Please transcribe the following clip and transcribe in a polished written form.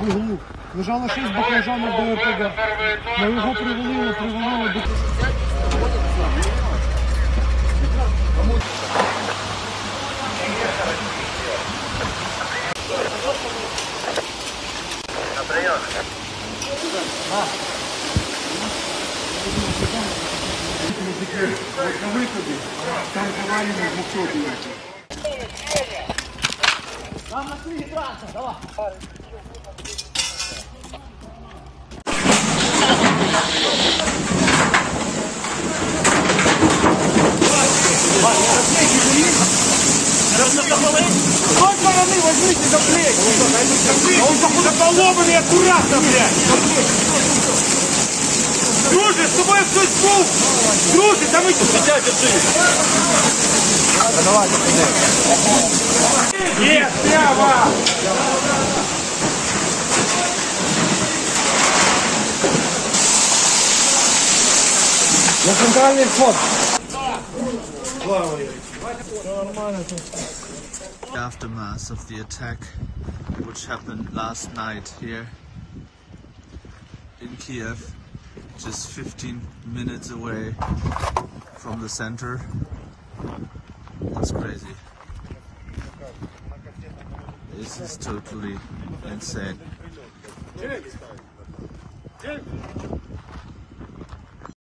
двигуну. Лежало 6 баклажанів до ОПГ. Ми його привалили до... На виході, там повалено в мокроті. Нам на свій гідранта, давай. Стой стороны, возьмите за плечи! Он поломанный аккуратно, блядь! Дружи, с тобой кто-то был! Дружи, там эти сидят, держи! Давай, нет, прямо! На центральный вход! The aftermath of the attack which happened last night here in Kiev, just 15 minutes away from the center. It's crazy. This is totally insane.